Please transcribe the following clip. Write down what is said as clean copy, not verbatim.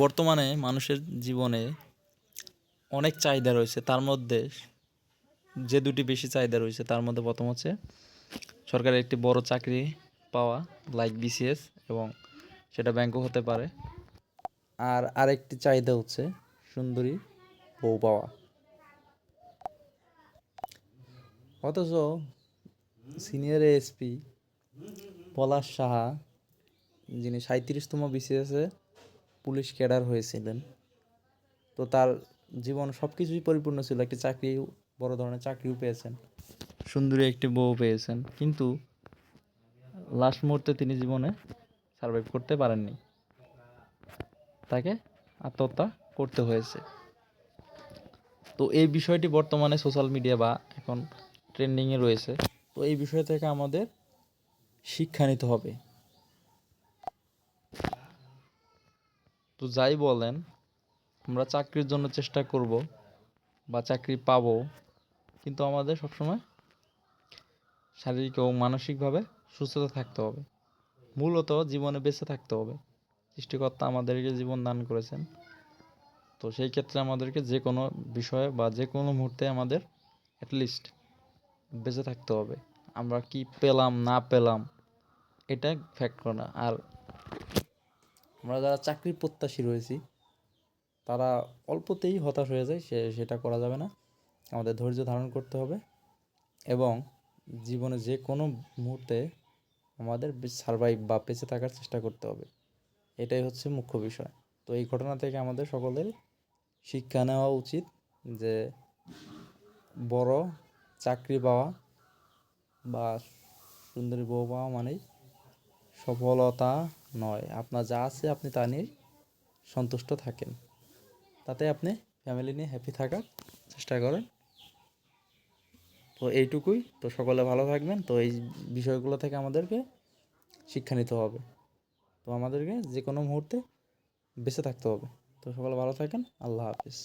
বর্তমানে মানুষের জীবনে অনেক চাহিদা রয়েছে, তার মধ্যে যে দুটি বেশি চাহিদা রয়েছে তার মধ্যে প্রথম হচ্ছে সরকারের একটি বড় চাকরি পাওয়া, লাইক বিসিএস, এবং সেটা ব্যাংকও হতে পারে। আর আরেকটি চাহিদা হচ্ছে সুন্দরী বউ পাওয়া। অথচ সিনিয়র এএসপি পলাশ সাহা, যিনি 37তম বিসিএসে পুলিশ ক্যাডার হয়েছিলেন, তো তার জীবন সব কিছুই পরিপূর্ণ ছিল, একটি চাকরি, বড় ধরনের চাকরিও পেয়েছেন, সুন্দরী একটি বউ পেয়েছেন, কিন্তু লাস্ট মুহূর্তে তিনি জীবনে সার্ভাইভ করতে পারেননি, তাকে আত্মহত্যা করতে হয়েছে। তো এই বিষয়টি বর্তমানে সোশ্যাল মিডিয়া বা এখন ট্রেন্ডিংয়ে রয়েছে। তো এই বিষয় থেকে আমাদের শিক্ষা নিতে হবে। তো যাই বলেন, আমরা চাকরির জন্য চেষ্টা করব বা চাকরি পাবো, কিন্তু আমাদের সবসময় শারীরিক এবং মানসিকভাবে সুস্থতা থাকতে হবে। মূলত জীবনে বেঁচে থাকতে হবে। সৃষ্টিকর্তা আমাদেরকে জীবন দান করেছেন, তো সেই ক্ষেত্রে আমাদেরকে যে কোনো বিষয়ে বা যে কোনো মুহূর্তে আমাদের অ্যাটলিস্ট বেঁচে থাকতে হবে। আমরা কি পেলাম না পেলাম এটা ফ্যাক্ট না। আর আমরা যারা চাকরির প্রত্যাশী রয়েছি তারা অল্পতেই হতাশ হয়ে যায়, সেটা করা যাবে না। আমাদের ধৈর্য ধারণ করতে হবে এবং জীবনে যে কোনো মুহূর্তে আমাদের সারভাইভ বা বেঁচে থাকার চেষ্টা করতে হবে। এটাই হচ্ছে মুখ্য বিষয়। তো এই ঘটনা থেকে আমাদের সকলের শিক্ষা নেওয়া উচিত যে বড় চাকরি পাওয়া বা সুন্দরী বউ পাওয়া মানেই সফলতা নয়। আপনার যা আছে আপনি তা নিয়ে সন্তুষ্ট থাকেন, তাতে আপনি ফ্যামিলি নিয়ে হ্যাপি থাকার চেষ্টা করেন। তো এইটুকুই। তো সকলে ভালো থাকবেন। তো এই বিষয়গুলো থেকে আমাদেরকে শিক্ষা নিতে হবে। তো আমাদেরকে যে কোনো মুহূর্তে বেঁচে থাকতে হবে। তো সকলে ভালো থাকেন। আল্লাহ হাফিজ।